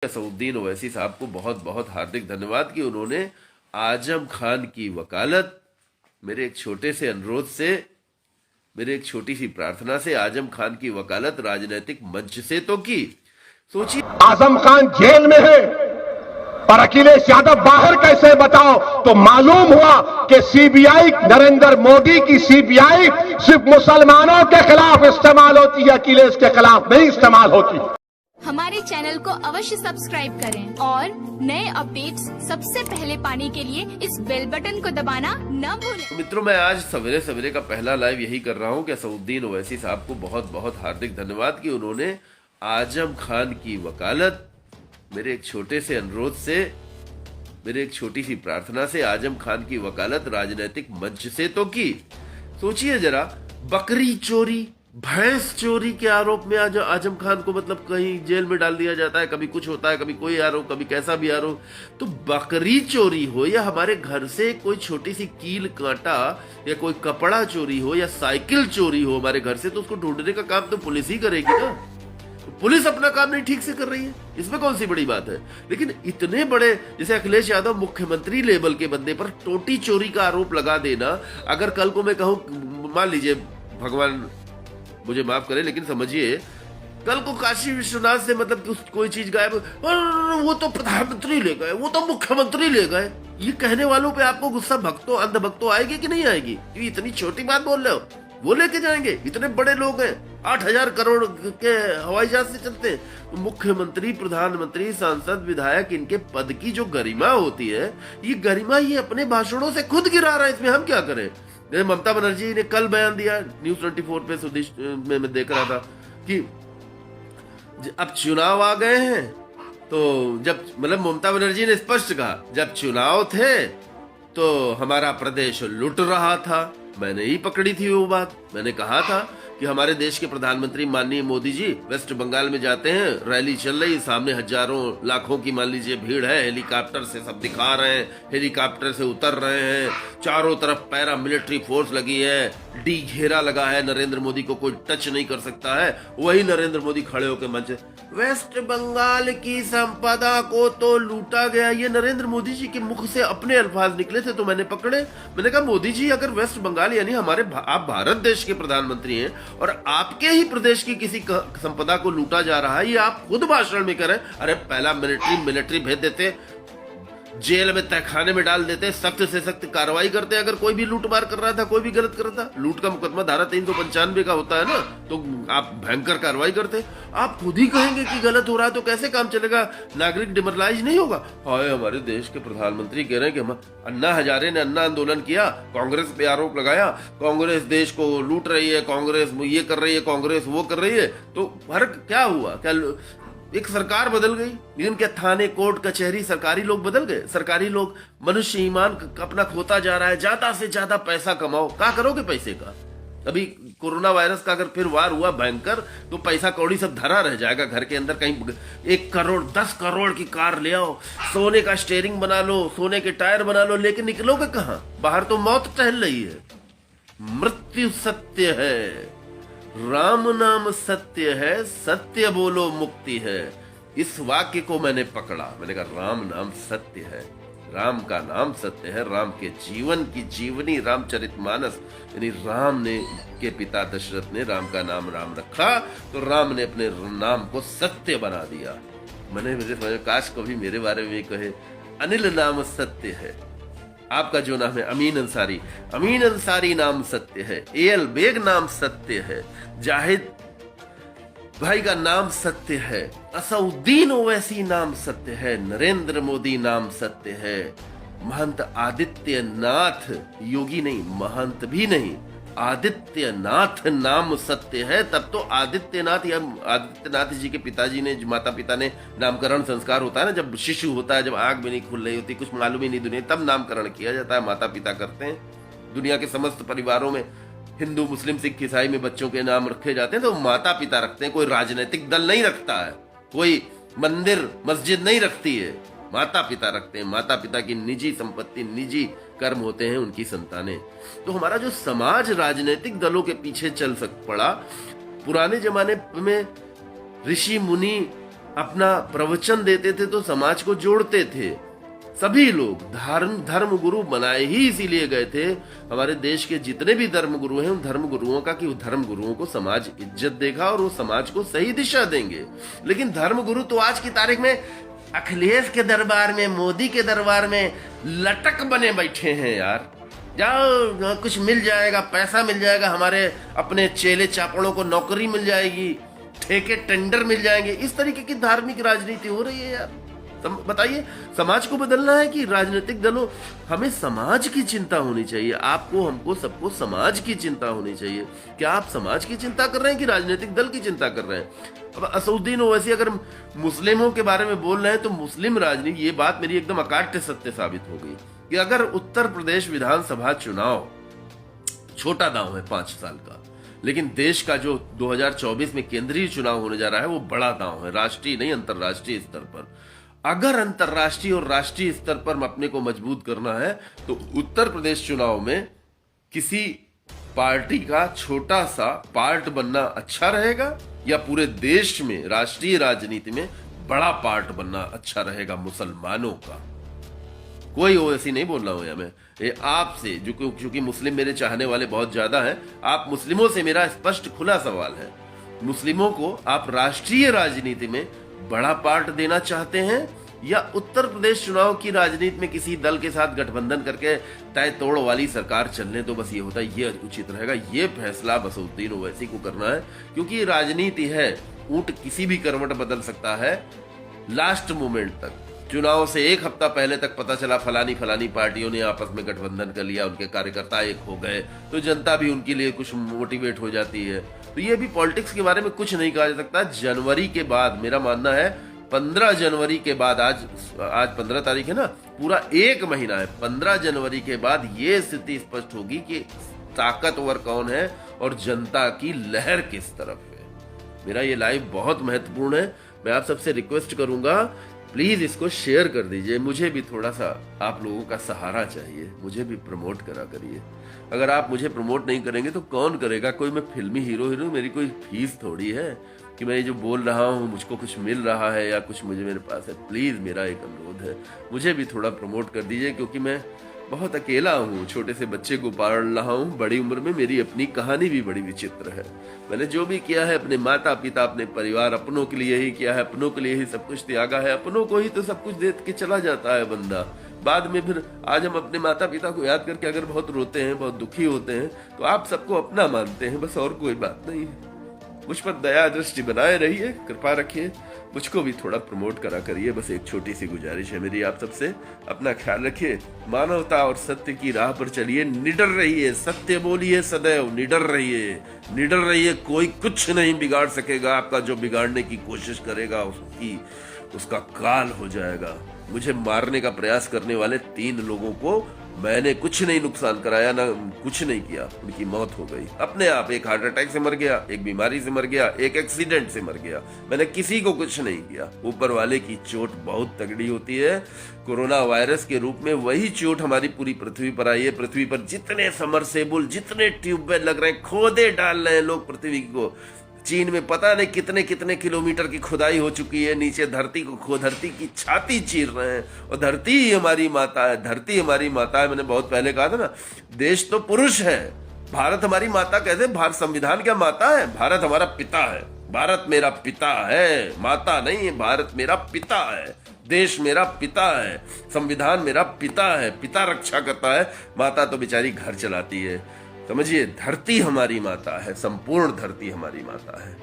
असदुद्दीन ओवैसी साहब को बहुत बहुत हार्दिक धन्यवाद कि उन्होंने आजम खान की वकालत मेरे एक छोटे से अनुरोध से, मेरे एक छोटी सी प्रार्थना से आजम खान की वकालत राजनीतिक मंच से तो की। सोचिए, आजम खान जेल में है और अखिलेश यादव बाहर कैसे, बताओ। तो मालूम हुआ कि सीबीआई, नरेंद्र मोदी की सीबीआई सिर्फ मुसलमानों के खिलाफ इस्तेमाल होती है, अखिलेश के खिलाफ नहीं इस्तेमाल होती। हमारे चैनल को अवश्य सब्सक्राइब करें और नए अपडेट्स सबसे पहले पाने के लिए इस बेल बटन को दबाना न भूलें। मित्रों, मैं आज सवेरे सवेरे का पहला लाइव यही कर रहा हूं कि असदुद्दीन ओवैसी साहब को बहुत बहुत हार्दिक धन्यवाद कि उन्होंने आजम खान की वकालत मेरे एक छोटे से अनुरोध से, मेरे एक छोटी सी प्रार्थना से आजम खान की वकालत राजनीतिक मंच से तो की। सोचिए जरा, बकरी चोरी, भैंस चोरी के आरोप में आज आजम खान को मतलब कहीं जेल में डाल दिया जाता है, कभी कुछ होता है, कभी कोई आरोप, कभी कैसा भी आरोप। तो बकरी चोरी हो या हमारे घर से कोई छोटी सी कील कांटा या कोई कपड़ा चोरी हो या साइकिल चोरी हो हमारे घर से, तो उसको ढूंढने का काम तो पुलिस ही करेगी ना। तो पुलिस अपना काम नहीं ठीक से कर रही है, इसमें कौन सी बड़ी बात है। लेकिन इतने बड़े, जैसे अखिलेश यादव मुख्यमंत्री लेवल के बंदे पर टोटी चोरी का आरोप लगा देना, अगर कल को मैं कहूं, मान लीजिए, भगवान मुझे माफ करे, लेकिन समझिए, कल को काशी विश्वनाथ से मतलब कोई चीज गायब, और वो तो प्रधानमंत्री ले गए, वो तो मुख्यमंत्री ले गए, ये कहने वालों पे आपको गुस्सा भक्तों, अंध भक्तों आएगी कि नहीं आएगी? क्योंकि इतनी छोटी बात बोल रहे हो, वो लेके जाएंगे, इतने बड़े लोग हैं, 8,000 करोड़ के हवाई जहाज से चलते हैं। तो मुख्यमंत्री, प्रधानमंत्री, सांसद, विधायक, इनके पद की जो गरिमा होती है, ये गरिमा ये अपने भाषणों से खुद गिरा रहा है, इसमें हम क्या करें। ममता बनर्जी ने कल बयान दिया न्यूज 24 पे, सुदेश में मैं देख रहा था कि अब चुनाव आ गए हैं, तो जब मतलब ममता बनर्जी ने स्पष्ट कहा, जब चुनाव थे तो हमारा प्रदेश लुट रहा था। मैंने ही पकड़ी थी वो बात, मैंने कहा था कि हमारे देश के प्रधानमंत्री माननीय मोदी जी वेस्ट बंगाल में जाते हैं, रैली चल रही, सामने हजारों लाखों की मान लीजिए भीड़ है, हेलीकॉप्टर से सब दिखा रहे हैं, हेलीकॉप्टर से उतर रहे हैं, चारों तरफ पैरा मिलिट्री फोर्स लगी है, डी घेरा लगा है, नरेंद्र मोदी को कोई टच नहीं कर सकता है। वही नरेंद्र मोदी खड़े होकर मंच, वेस्ट बंगाल की संपदा को तो लूटा गया, ये नरेंद्र मोदी जी के मुख से अपने अल्फाज निकले थे, तो मैंने पकड़े। मैंने कहा, मोदी जी, अगर वेस्ट बंगाल यानी हमारे, आप भारत देश के प्रधानमंत्री हैं और आपके ही प्रदेश की किसी संपदा को लूटा जा रहा है, ये आप खुद भाषण में करें, अरे पहला मिलिट्री भेज देते, जेल में, तहखाने में डाल देते, सख्त से सख्त कार्रवाई करते अगर कोई भी लूट मार कर रहा था, कोई भी गलत कर रहा था। लूट का मुकदमा धारा 395 का होता है ना, तो आप भयंकर कार्रवाई करते। आप खुद ही कहेंगे कि गलत हो रहा है, तो कैसे काम चलेगा, नागरिक डिमोरलाइज नहीं होगा। हाय, हमारे देश के प्रधानमंत्री कह रहे हैं कि हम, अन्ना हजारे ने अन्ना आंदोलन किया, कांग्रेस पे आरोप लगाया, कांग्रेस देश को लूट रही है, कांग्रेस ये कर रही है, कांग्रेस वो कर रही है। तो फर्क क्या हुआ, क्या एक सरकार बदल गई, लेकिन क्या थाने, कोर्ट, कचहरी, सरकारी लोग बदल गए? सरकारी लोग, मनुष्य ईमान अपना खोता जा रहा है, ज्यादा से ज्यादा पैसा कमाओ। क्या करोगे पैसे का? अभी कोरोना वायरस का अगर फिर वार हुआ भयंकर, तो पैसा कौड़ी सब धरा रह जाएगा घर के अंदर। कहीं 1 करोड़ 10 करोड़ की कार ले आओ, सोने का स्टेयरिंग बना लो, सोने के टायर बना लो, लेकिन निकलोगे कहाँ? बाहर तो मौत टहल रही है। मृत्यु सत्य है, राम नाम सत्य है, सत्य बोलो मुक्ति है। इस वाक्य को मैंने पकड़ा, मैंने कहा राम नाम सत्य है, राम का नाम सत्य है, राम के जीवन की जीवनी, रामचरितमानस, यानी राम ने के पिता दशरथ ने राम का नाम राम रखा, तो राम ने अपने नाम को सत्य बना दिया। मैंने काश कभी मेरे बारे में कहे, अनिल नाम सत्य है, आपका जो नाम है अमीन अंसारी, अमीन अंसारी नाम सत्य है, एल बेग नाम सत्य है, जाहिद भाई का नाम सत्य है, असदुद्दीन ओवैसी नाम सत्य है, नरेंद्र मोदी नाम सत्य है, महंत आदित्यनाथ, योगी नहीं, महंत भी नहीं, आदित्यनाथ नाम सत्य है। तब तो आदित्यनाथ या आदित्यनाथ जी के पिताजी ने, माता पिता ने, नामकरण संस्कार होता है ना, जब शिशु होता है, जब आंख भी नहीं खुल रही होती, कुछ मालूम ही नहीं दुनिया, तब नामकरण किया जाता है, माता पिता करते हैं। दुनिया के समस्त परिवारों में, हिंदू, मुस्लिम, सिख, ईसाई में बच्चों के नाम रखे जाते हैं तो माता पिता रखते हैं। कोई राजनीतिक दल नहीं रखता है, कोई मंदिर मस्जिद नहीं रखती है, माता पिता रखते हैं। माता पिता की निजी संपत्ति, निजी कर्म होते हैं उनकी संतानें। तो हमारा जो समाज राजनीतिक दलों के पीछे चल पड़ा, पुराने जमाने में ऋषि मुनि अपना प्रवचन देते थे तो समाज को जोड़ते थे। सभी लोग धर्म गुरु बनाए ही इसीलिए गए थे, हमारे देश के जितने भी धर्म गुरु हैं उन धर्म गुरुओं का, कि उन धर्म गुरुओं को समाज इज्जत देगा और वो समाज को सही दिशा देंगे। लेकिन धर्म गुरु तो आज की तारीख में अखिलेश के दरबार में, मोदी के दरबार में लटक बने बैठे हैं यार। जाओ, कुछ मिल जाएगा, पैसा मिल जाएगा, हमारे अपने चेले चापड़ों को नौकरी मिल जाएगी, ठेके टेंडर मिल जाएंगे। इस तरीके की धार्मिक राजनीति हो रही है यार। बताइए, समाज को बदलना है कि राजनीतिक दलों? हमें समाज की चिंता होनी चाहिए, आपको, हमको, सबको समाज की चिंता होनी चाहिए। क्या आप समाज की चिंता कर रहे हैं कि राजनीतिक दल की चिंता कर रहे हैं? अब असदुद्दीन ओवैसी अगर मुस्लिमों के बारे में बोल रहे हैं तो मुस्लिम राजनीति, ये बात मेरी एकदम अकाट्य सत्य साबित हो गई कि अगर उत्तर प्रदेश विधानसभा चुनाव, छोटा दांव है 5 साल का, लेकिन देश का जो 2024 में केंद्रीय चुनाव होने जा रहा है वो बड़ा दांव है, राष्ट्रीय नहीं अंतरराष्ट्रीय स्तर पर। अगर अंतरराष्ट्रीय और राष्ट्रीय स्तर पर अपने को मजबूत करना है तो उत्तर प्रदेश चुनाव में किसी पार्टी का छोटा सा पार्ट बनना अच्छा रहेगा, या पूरे देश में राष्ट्रीय राजनीति में बड़ा पार्ट बनना अच्छा रहेगा मुसलमानों का? कोई ओवैसी नहीं बोल रहा हूं मैं, ये आपसे, जो क्योंकि मुस्लिम मेरे चाहने वाले बहुत ज्यादा हैं, आप मुस्लिमों से मेरा स्पष्ट खुला सवाल है, मुस्लिमों को आप राष्ट्रीय राजनीति में बड़ा पार्ट देना चाहते हैं, या उत्तर प्रदेश चुनाव की राजनीति में किसी दल के साथ गठबंधन करके तय तोड़ वाली सरकार चलने तो बस ये होता है, ये उचित रहेगा? ये फैसला असदुद्दीन ओवैसी को करना है, क्योंकि राजनीति है, ऊंट किसी भी करवट बदल सकता है लास्ट मोमेंट तक। चुनाव से 1 हफ्ता पहले तक पता चला फलानी पार्टियों ने आपस में गठबंधन कर लिया, उनके कार्यकर्ता एक हो गए, तो जनता भी उनके लिए कुछ मोटिवेट हो जाती है। तो ये भी पॉलिटिक्स के बारे में कुछ नहीं कहा जा सकता। जनवरी के बाद, मेरा मानना है 15 जनवरी के बाद, आज 15 तारीख है ना, पूरा 1 महीना है, 15 जनवरी के बाद ये स्थिति स्पष्ट होगी कि ताकतवर कौन है और जनता की लहर किस तरफ है। मेरा ये लाइव बहुत महत्वपूर्ण है, मैं आप सबसे रिक्वेस्ट करूंगा प्लीज इसको शेयर कर दीजिए, मुझे भी थोड़ा सा आप लोगों का सहारा चाहिए, मुझे भी प्रमोट करा करिए। अगर आप मुझे प्रमोट नहीं करेंगे तो कौन करेगा? कोई मैं फिल्मी हीरो, मेरी कोई फीस थोड़ी है कि मैं ये जो बोल रहा हूँ मुझको कुछ मिल रहा है या कुछ मुझे मेरे पास है। प्लीज मेरा एक अनुरोध है, मुझे भी थोड़ा प्रमोट कर दीजिए, क्योंकि मैं बहुत अकेला हूँ, छोटे से बच्चे को पाल रहा हूँ, बड़ी उम्र में मेरी अपनी कहानी भी बड़ी विचित्र है। मैंने जो भी किया है अपने माता पिता, अपने परिवार, अपनों के लिए ही किया है, अपनों के लिए ही सब कुछ त्यागा है। अपनों को ही तो सब कुछ दे के चला जाता है बंदा, बाद में फिर आज हम अपने माता पिता को याद करके अगर बहुत रोते हैं, बहुत दुखी होते हैं, तो आप सबको अपना मानते हैं, बस और कोई बात नहीं है। मुझ पर दया दृष्टि बनाए रहिए, कृपा रखिए, मुझको भी थोड़ा प्रमोट करा करिए, बस एक छोटी सी गुजारिश है मेरी आप सबसे। अपना ख्याल रखिए, मानवता और सत्य की राह पर चलिए, निडर रहिए, सत्य बोलिए सदैव, निडर रहिए, कोई कुछ नहीं बिगाड़ सकेगा आपका। जो बिगाड़ने की कोशिश करेगा उसका काल हो जाएगा। मुझे मारने का प्रयास करने वाले 3 लोगों को मैंने कुछ नहीं नुकसान कराया, ना कुछ नहीं किया, उनकी मौत हो गई अपने आप। एक हार्ट अटैक से मर गया, एक बीमारी से मर गया, एक एक्सीडेंट से मर गया, मैंने किसी को कुछ नहीं किया। ऊपर वाले की चोट बहुत तगड़ी होती है। कोरोना वायरस के रूप में वही चोट हमारी पूरी पृथ्वी पर आई है। पृथ्वी पर जितने समरसेबुल, जितने ट्यूबवेल लग रहे हैं, खोदे डाल रहे हैं लोग पृथ्वी को। चीन में पता नहीं कितने किलोमीटर की खुदाई हो चुकी है, नीचे धरती की छाती चीर रहे हैं। और धरती ही हमारी माता है, धरती हमारी माता है। मैंने बहुत पहले कहा था ना, देश तो पुरुष है, भारत हमारी माता कैसे? भारत संविधान क्या माता है? भारत हमारा पिता है, भारत मेरा पिता है, माता नहीं है, भारत मेरा पिता है, देश मेरा पिता है, संविधान मेरा पिता है। पिता रक्षा करता है, माता तो बेचारी घर चलाती है। समझिए, धरती हमारी माता है, संपूर्ण धरती हमारी माता है।